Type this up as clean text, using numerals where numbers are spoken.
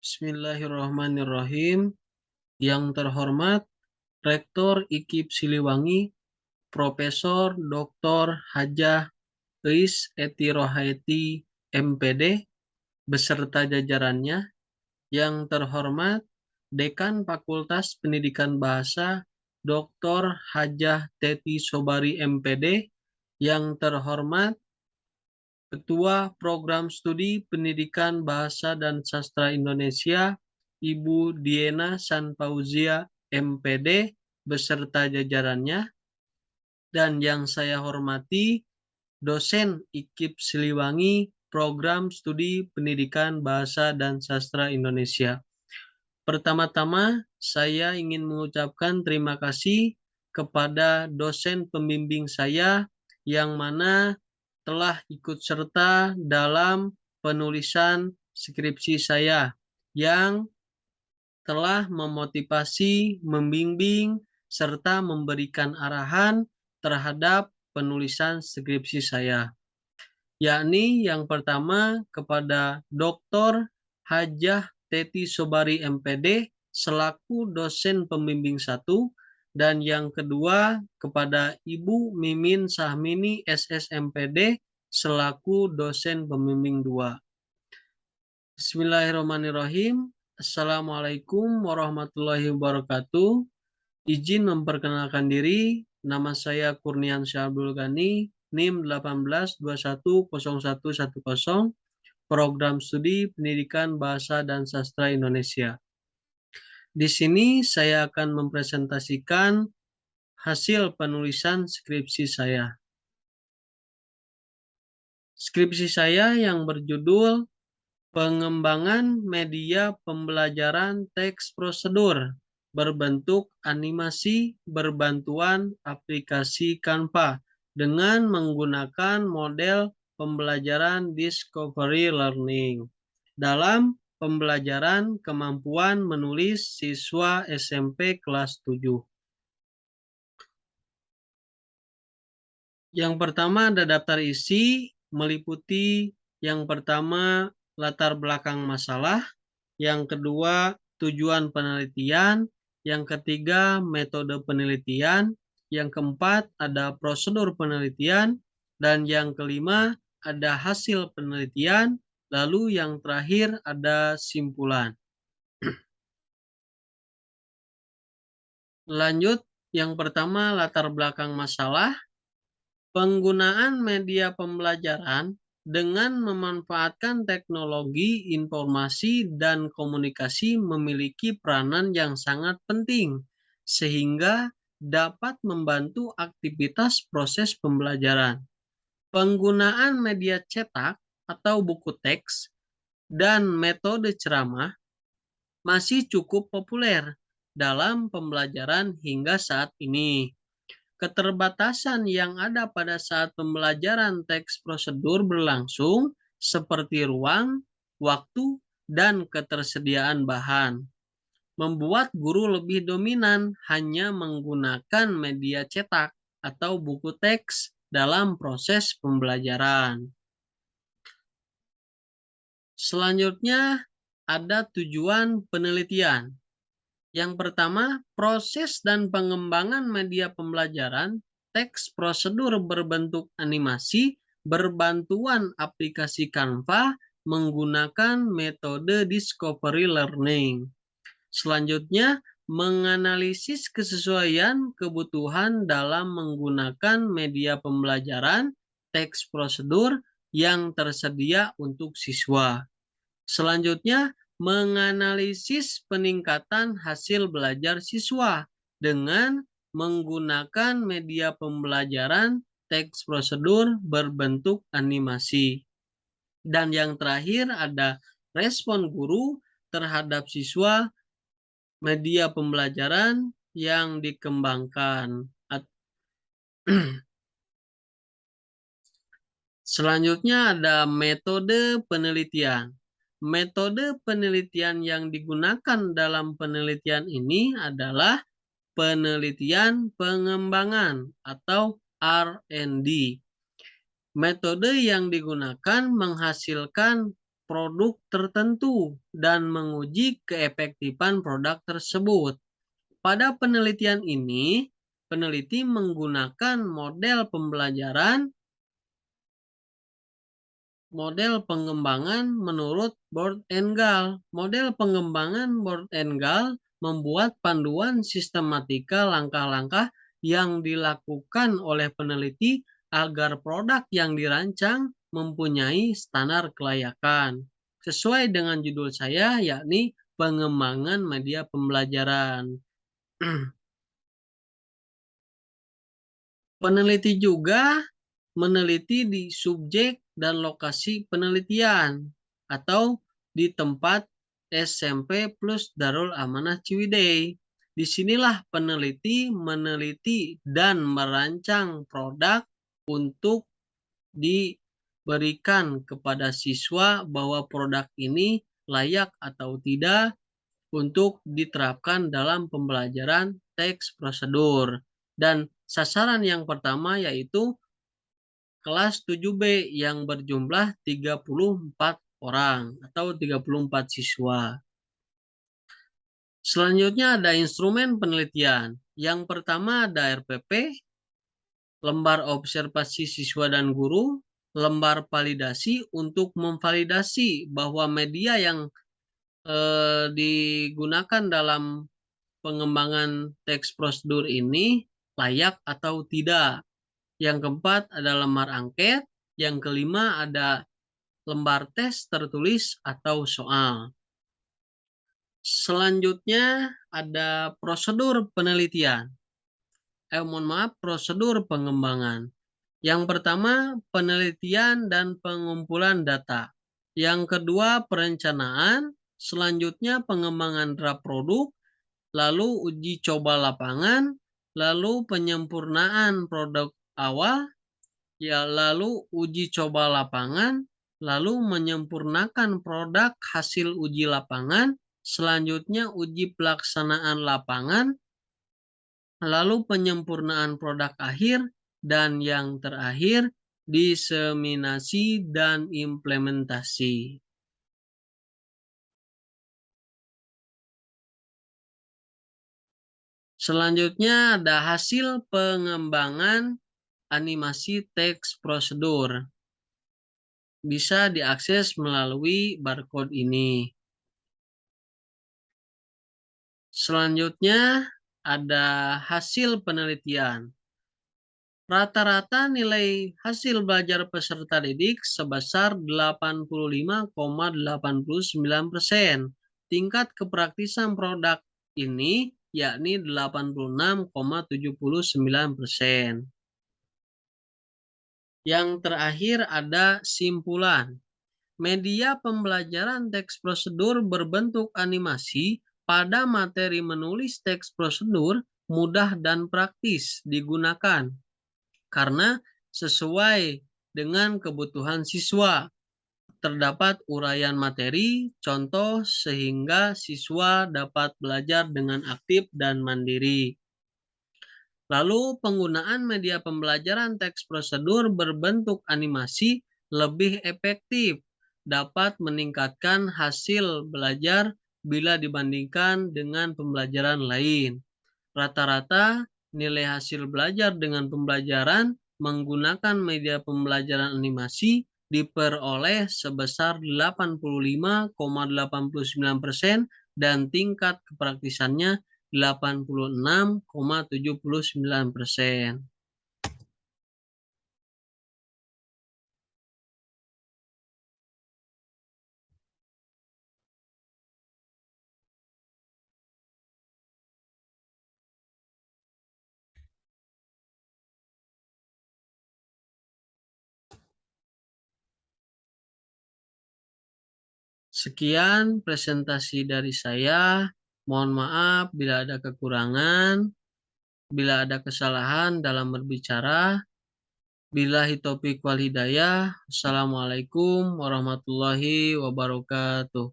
Bismillahirrahmanirrahim. Yang terhormat Rektor IKIP Siliwangi, Profesor Dr. Hajah Eis Eti Rohaiti, MPD, beserta jajarannya. Yang terhormat Dekan Fakultas Pendidikan Bahasa, Dr. Hajah Teti Sobari, MPD. Yang terhormat Ketua Program Studi Pendidikan Bahasa dan Sastra Indonesia, Ibu Diena Sanpauzia, MPD, beserta jajarannya. Dan yang saya hormati, dosen IKIP Siliwangi, Program Studi Pendidikan Bahasa dan Sastra Indonesia. Pertama-tama, saya ingin mengucapkan terima kasih kepada dosen pembimbing saya yang mana telah ikut serta dalam penulisan skripsi saya, yang telah memotivasi, membimbing, serta memberikan arahan terhadap penulisan skripsi saya. Yakni yang pertama kepada Dr. Hajah Teti Sobari, MPD, selaku dosen pembimbing 1, dan yang kedua kepada Ibu Mimin Sahmini, SSMPD, selaku dosen pembimbing 2. Bismillahirrahmanirrahim. Assalamualaikum warahmatullahi wabarakatuh. Izin memperkenalkan diri, nama saya Kurnian Syabdul Ghani, NIM 18210110, Program Studi Pendidikan Bahasa dan Sastra Indonesia. Di sini saya akan mempresentasikan hasil penulisan skripsi saya. Skripsi saya yang berjudul Pengembangan Media Pembelajaran Teks Prosedur berbentuk animasi berbantuan aplikasi Canva dengan menggunakan model pembelajaran Discovery Learning dalam pembelajaran kemampuan menulis siswa SMP kelas 7. Yang pertama ada daftar isi, meliputi yang pertama latar belakang masalah, yang kedua tujuan penelitian, yang ketiga metode penelitian, yang keempat ada prosedur penelitian, dan yang kelima ada hasil penelitian, lalu yang terakhir ada simpulan. Lanjut, yang pertama latar belakang masalah. Penggunaan media pembelajaran dengan memanfaatkan teknologi informasi dan komunikasi memiliki peranan yang sangat penting, sehingga dapat membantu aktivitas proses pembelajaran. Penggunaan media cetak atau buku teks dan metode ceramah masih cukup populer dalam pembelajaran hingga saat ini. Keterbatasan yang ada pada saat pembelajaran teks prosedur berlangsung seperti ruang, waktu, dan ketersediaan bahan, membuat guru lebih dominan hanya menggunakan media cetak atau buku teks dalam proses pembelajaran. Selanjutnya ada tujuan penelitian. Yang pertama, proses dan pengembangan media pembelajaran teks prosedur berbentuk animasi berbantuan aplikasi Canva menggunakan metode Discovery Learning. Selanjutnya, menganalisis kesesuaian kebutuhan dalam menggunakan media pembelajaran teks prosedur yang tersedia untuk siswa. Selanjutnya, menganalisis peningkatan hasil belajar siswa dengan menggunakan media pembelajaran teks prosedur berbentuk animasi. Dan yang terakhir ada respon guru terhadap siswa media pembelajaran yang dikembangkan. Selanjutnya ada metode penelitian. Metode penelitian yang digunakan dalam penelitian ini adalah penelitian pengembangan atau R&D. Metode yang digunakan menghasilkan produk tertentu dan menguji keefektifan produk tersebut. Pada penelitian ini, peneliti menggunakan model pengembangan menurut Board and Gall. Model pengembangan Board and Gall membuat panduan sistematika langkah-langkah yang dilakukan oleh peneliti agar produk yang dirancang mempunyai standar kelayakan. Sesuai dengan judul saya, yakni pengembangan media pembelajaran. Peneliti juga meneliti di subjek dan lokasi penelitian atau di tempat SMP plus Darul Amanah Ciwidey. Disinilah peneliti meneliti dan merancang produk untuk diberikan kepada siswa bahwa produk ini layak atau tidak untuk diterapkan dalam pembelajaran teks prosedur. Dan sasaran yang pertama yaitu kelas 7B yang berjumlah 34 orang atau 34 siswa. Selanjutnya ada instrumen penelitian. Yang pertama ada RPP, lembar observasi siswa dan guru, lembar validasi untuk memvalidasi bahwa media yang digunakan dalam pengembangan teks prosedur ini layak atau tidak. Yang keempat ada lembar angket, yang kelima ada lembar tes tertulis atau soal. Selanjutnya ada prosedur penelitian. Prosedur pengembangan. Yang pertama penelitian dan pengumpulan data. Yang kedua perencanaan, selanjutnya pengembangan draft produk, lalu uji coba lapangan, lalu penyempurnaan produk awal, lalu uji coba lapangan, lalu menyempurnakan produk hasil uji lapangan, selanjutnya uji pelaksanaan lapangan, lalu penyempurnaan produk akhir, dan yang terakhir diseminasi dan implementasi. Selanjutnya ada hasil pengembangan animasi teks prosedur. Bisa diakses melalui barcode ini. Selanjutnya ada hasil penelitian. Rata-rata nilai hasil belajar peserta didik sebesar 85,89%. Tingkat kepraktisan produk ini yakni 86,79%. Yang terakhir ada simpulan. Media pembelajaran teks prosedur berbentuk animasi pada materi menulis teks prosedur mudah dan praktis digunakan karena sesuai dengan kebutuhan siswa. Terdapat uraian materi, contoh sehingga siswa dapat belajar dengan aktif dan mandiri. Lalu penggunaan media pembelajaran teks prosedur berbentuk animasi lebih efektif, dapat meningkatkan hasil belajar bila dibandingkan dengan pembelajaran lain. Rata-rata nilai hasil belajar dengan pembelajaran menggunakan media pembelajaran animasi diperoleh sebesar 85,89% dan tingkat kepraktisannya 86,79%. Sekian presentasi dari saya. Mohon maaf bila ada kekurangan, bila ada kesalahan dalam berbicara. Billahi taufiq wal hidayah. Assalamualaikum warahmatullahi wabarakatuh.